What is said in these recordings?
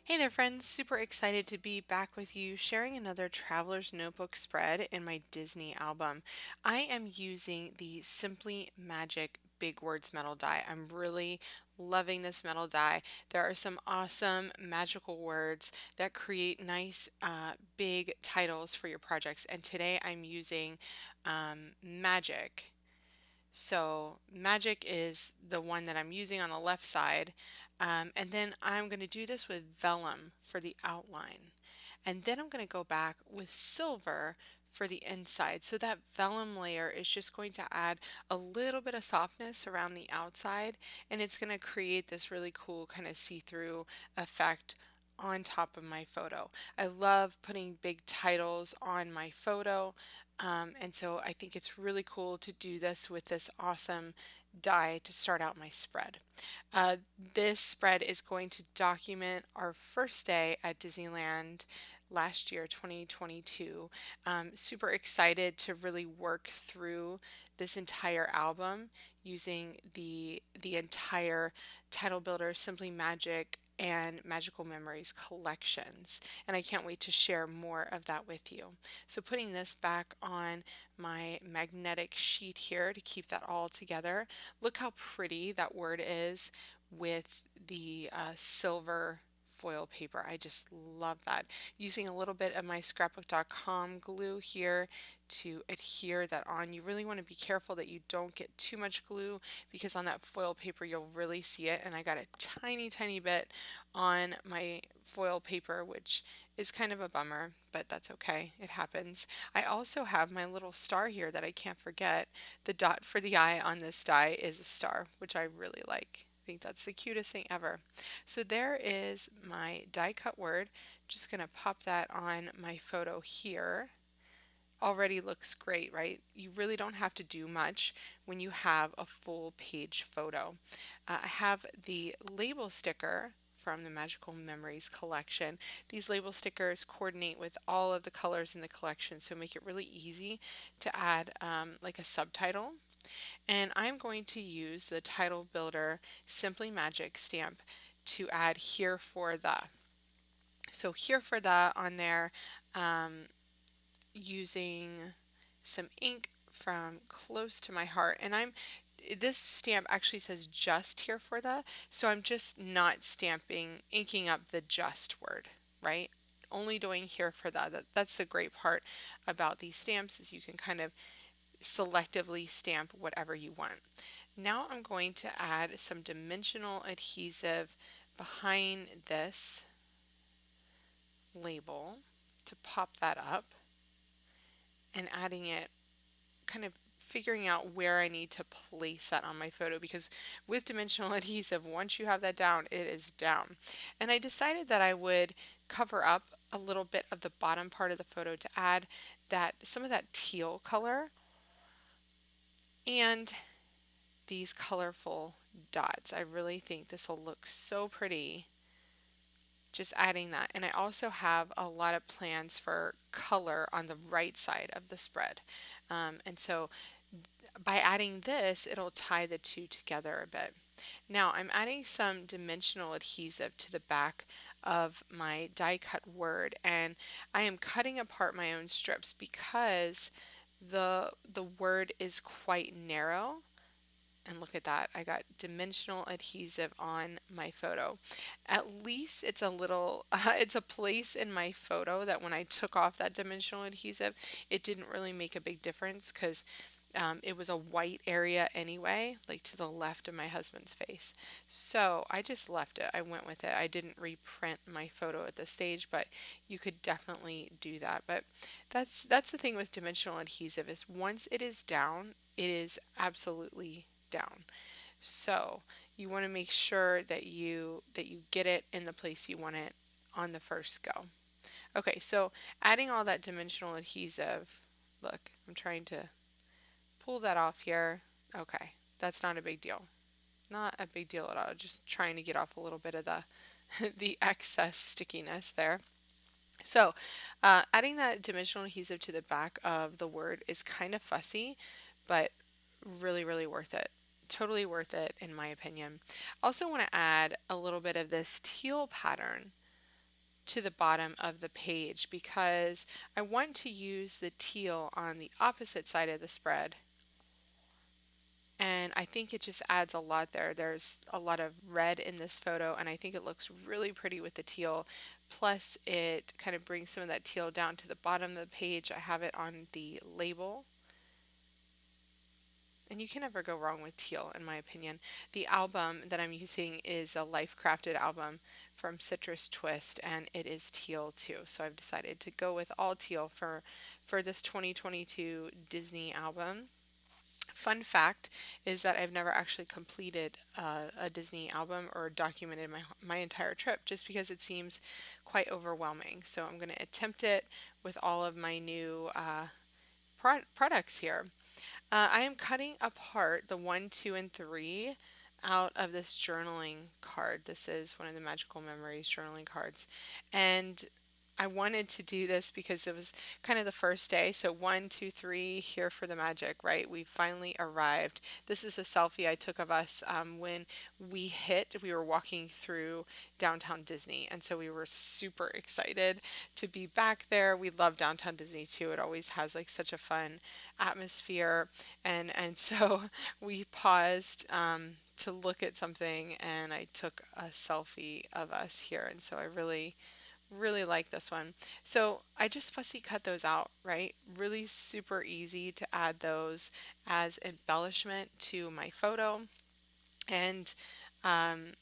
Hey there, friends. Super excited to be back with you sharing another Traveler's Notebook spread in my Disney album. I am using the Simply Magic Big Words metal die. I'm really loving this metal die. There are some awesome magical words that create nice big titles for your projects. And today I'm using magic. So magic is the one that I'm using on the left side. And then I'm going to do this with vellum for the outline. And then I'm going to go back with silver for the inside. So that vellum layer is just going to add a little bit of softness around the outside, and it's going to create this really cool kind of see-through effect on top of my photo. I love putting big titles on my photo. And so I think it's really cool to do this with this awesome die to start out my spread. This spread is going to document our first day at Disneyland last year, 2022. Super excited to really work through this entire album using the entire Title Builder, Simply Magic, and Magical Memories collections. And I can't wait to share more of that with you. So putting this back on my magnetic sheet here to keep that all together. Look how pretty that word is with the silver foil paper. I just love that. Using a little bit of my scrapbook.com glue here to adhere that on. You really want to be careful that you don't get too much glue because on that foil paper you'll really see it, and I got a tiny bit on my foil paper, which is kind of a bummer, but that's okay. It happens. I also have my little star here that I can't forget. The dot for the eye on this die is a star, which I really like. I think that's the cutest thing ever. So there is my die cut word. Just going to pop that on my photo here. Already looks great, right? You really don't have to do much when you have a full page photo. I have the label sticker from the Magical Memories collection. These label stickers coordinate with all of the colors in the collection, so make it really easy to add like a subtitle. And I'm going to use the Title Builder Simply Magic stamp to add here for the. So here for the on there, using some ink from Close to My Heart, and this stamp actually says just here for the, so I'm just not inking up the just word, right? Only doing here for that's the great part about these stamps, is you can kind of selectively stamp whatever you want. Now I'm going to add some dimensional adhesive behind this label to pop that up, and adding it, kind of figuring out where I need to place that on my photo, because with dimensional adhesive, once you have that down, it is down. And I decided that I would cover up a little bit of the bottom part of the photo to add some of that teal color and these colorful dots. I really think this will look so pretty just adding that. And I also have a lot of plans for color on the right side of the spread. And so by adding this, it'll tie the two together a bit. Now I'm adding some dimensional adhesive to the back of my die cut word, and I am cutting apart my own strips because the word is quite narrow. And look at that, I got dimensional adhesive on my photo. At least it's a little, it's a place in my photo that when I took off that dimensional adhesive, it didn't really make a big difference because it was a white area anyway, like to the left of my husband's face. So I just left it. I went with it. I didn't reprint my photo at this stage, but you could definitely do that. But that's the thing with dimensional adhesive, is once it is down, it is absolutely down. So you want to make sure that you get it in the place you want it on the first go. Okay, so adding all that dimensional adhesive, look, I'm trying to pull that off here. Okay, that's not a big deal. Not a big deal at all. Just trying to get off a little bit of the the excess stickiness there. So, adding that dimensional adhesive to the back of the word is kind of fussy, but really worth it. Totally worth it in my opinion. Also want to add a little bit of this teal pattern to the bottom of the page because I want to use the teal on the opposite side of the spread. And I think it just adds a lot there. There's a lot of red in this photo, and I think it looks really pretty with the teal. Plus, it kind of brings some of that teal down to the bottom of the page. I have it on the label. And you can never go wrong with teal, in my opinion. The album that I'm using is a Life Crafted album from Citrus Twist, and it is teal too. So I've decided to go with all teal for this 2022 Disney album. Fun fact is that I've never actually completed a Disney album or documented my entire trip just because it seems quite overwhelming. So I'm going to attempt it with all of my new products here. I am cutting apart the 1, 2, and 3 out of this journaling card. This is one of the Magical Memories journaling cards. And I wanted to do this because it was kind of the first day. So 1, 2, 3, here for the magic, right? We finally arrived. This is a selfie I took of us when we were walking through downtown Disney. And so we were super excited to be back there. We love downtown Disney too. It always has like such a fun atmosphere. And so we paused to look at something and I took a selfie of us here. And so I really like this one. So I just fussy cut those out, right? Really super easy to add those as embellishment to my photo and um,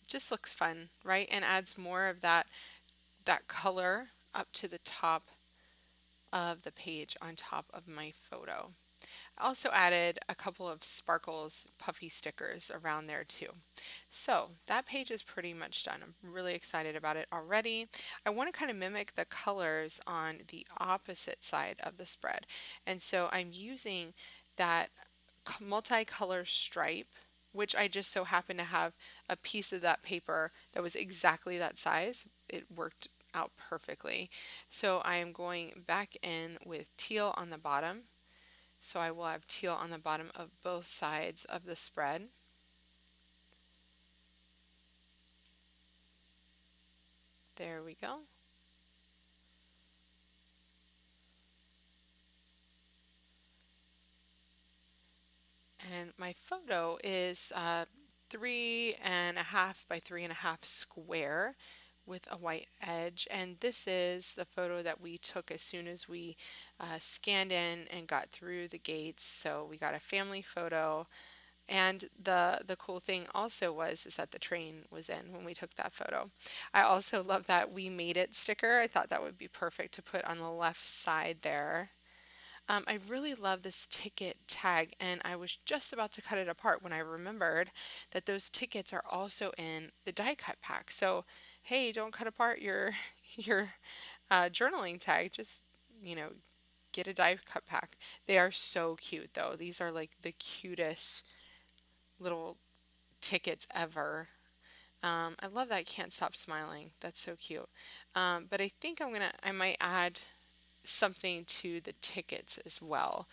just looks fun, right? And adds more of that color up to the top of the page on top of my photo. I also added a couple of sparkles puffy stickers around there too. So that page is pretty much done. I'm really excited about it already. I want to kind of mimic the colors on the opposite side of the spread. And so I'm using that multicolor stripe, which I just so happen to have a piece of that paper that was exactly that size. It worked out perfectly. So I am going back in with teal on the bottom. So I will have teal on the bottom of both sides of the spread. There we go. And my photo is 3.5 by 3.5 square with a white edge. And this is the photo that we took as soon as we scanned in and got through the gates. So we got a family photo. And the cool thing also is that the train was in when we took that photo. I also love that "We Made It" sticker. I thought that would be perfect to put on the left side there. I really love this ticket tag, and I was just about to cut it apart when I remembered that those tickets are also in the die cut pack. So, hey, don't cut apart your your journaling tag. Just you know, get a die cut pack. They are so cute, though. These are like the cutest little tickets ever. I love that "Can't Stop Smiling." That's so cute. But I think I might add something to the tickets as well.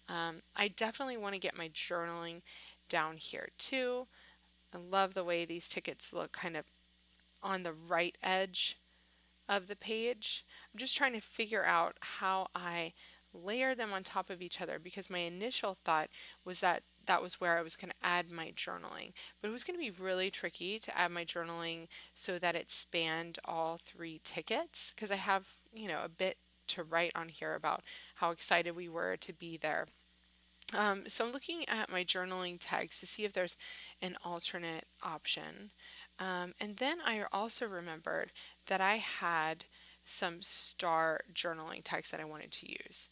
I definitely want to get my journaling down here too. I love the way these tickets look kind of on the right edge of the page. I'm just trying to figure out how I layer them on top of each other because my initial thought was that that was where I was going to add my journaling. But it was going to be really tricky to add my journaling so that it spanned all 3 tickets because I have, a bit to write on here about how excited we were to be there. So I'm looking at my journaling tags to see if there's an alternate option. And then I also remembered that I had some star journaling tags that I wanted to use.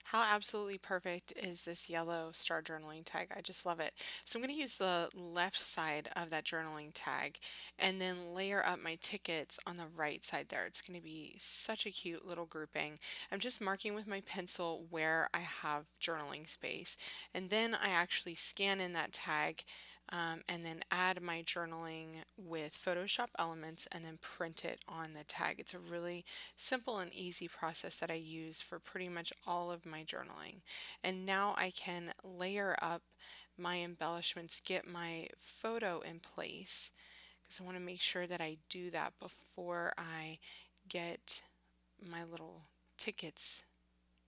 How absolutely perfect is this yellow star journaling tag? I just love it. So I'm going to use the left side of that journaling tag and then layer up my tickets on the right side there. It's going to be such a cute little grouping. I'm just marking with my pencil where I have journaling space. And then I actually scan in that tag and then add my journaling with Photoshop Elements and then print it on the tag. It's a really simple and easy process that I use for pretty much all of my journaling. And now I can layer up my embellishments, get my photo in place, because I want to make sure that I do that before I get my little tickets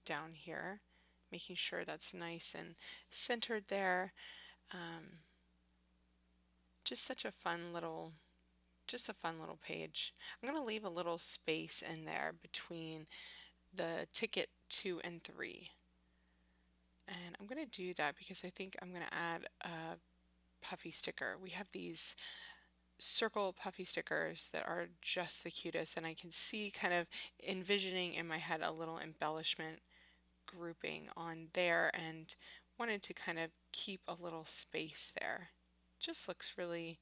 down here, making sure that's nice and centered there. Um, just such a fun little just a fun little page. I'm going to leave a little space in there between the ticket 2 and 3. And I'm going to do that because I think I'm going to add a puffy sticker. We have these circle puffy stickers that are just the cutest, and I can see kind of envisioning in my head a little embellishment grouping on there and wanted to kind of keep a little space there. Just looks really,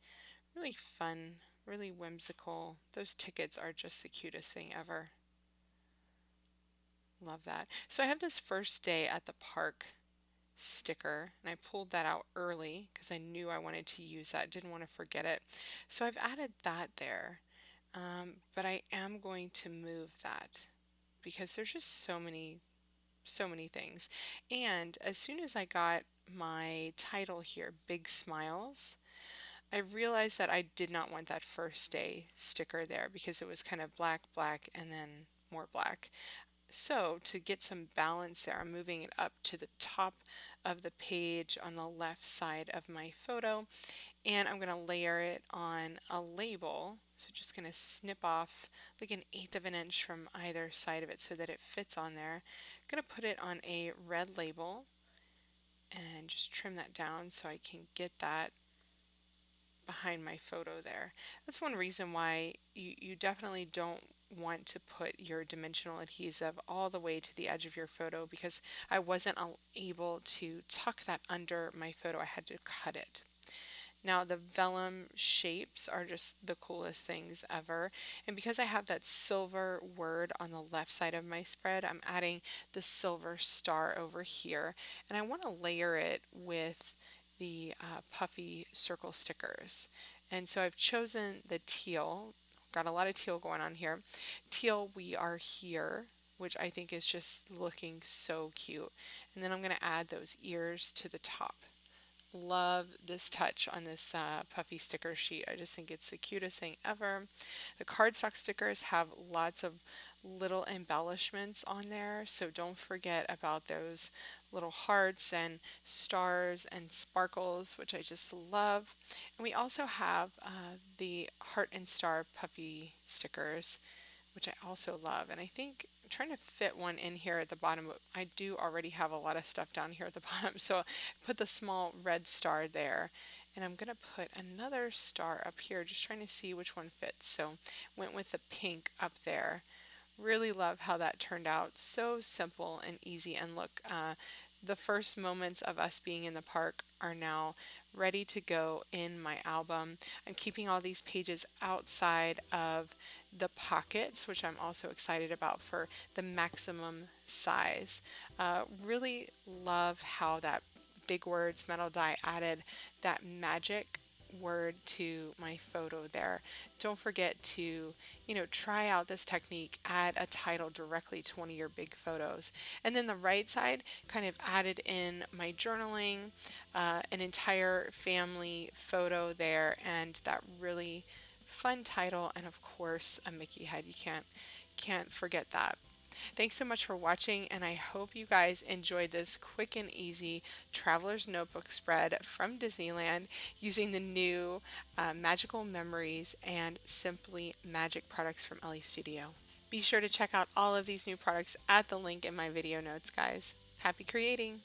really fun, really whimsical. Those tickets are just the cutest thing ever. Love that. So I have this first day at the park sticker, and I pulled that out early because I knew I wanted to use that, didn't want to forget it. So I've added that there, but I am going to move that because there's just so many things. And as soon as I got my title here, Big Smiles, I realized that I did not want that first day sticker there because it was kind of black, black, and then more black. So to get some balance there, I'm moving it up to the top of the page on the left side of my photo, and I'm going to layer it on a label. So just going to snip off like 1/8 of an inch from either side of it so that it fits on there. I'm going to put it on a red label and just trim that down so I can get that behind my photo there. That's one reason why you definitely don't want to put your dimensional adhesive all the way to the edge of your photo because I wasn't able to tuck that under my photo. I had to cut it. Now the vellum shapes are just the coolest things ever. And because I have that silver word on the left side of my spread, I'm adding the silver star over here. And I want to layer it with the puffy circle stickers. And so I've chosen the teal. Got a lot of teal going on here. Teal We Are Here, which I think is just looking so cute. And then I'm going to add those ears to the top. Love this touch on this puffy sticker sheet. I just think it's the cutest thing ever. The cardstock stickers have lots of little embellishments on there, so don't forget about those little hearts and stars and sparkles, which I just love. And we also have the heart and star puffy stickers, which I also love. And I think I'm trying to fit one in here at the bottom, but I do already have a lot of stuff down here at the bottom. So I put the small red star there. And I'm going to put another star up here, just trying to see which one fits. So went with the pink up there. Really love how that turned out. So simple and easy. And look, the first moments of us being in the park are now ready to go in my album. I'm keeping all these pages outside of the pockets, which I'm also excited about for the maximum size. Really love how that Big Words metal die added that magic word to my photo there. Don't forget to, try out this technique, add a title directly to one of your big photos. And then the right side kind of added in my journaling, an entire family photo there, and that really fun title, and of course a Mickey head. You can't forget that. Thanks so much for watching, and I hope you guys enjoyed this quick and easy Traveler's Notebook spread from Disneyland using the new Magical Memories and Simply Magic products from Ellie Studio. Be sure to check out all of these new products at the link in my video notes, guys. Happy creating!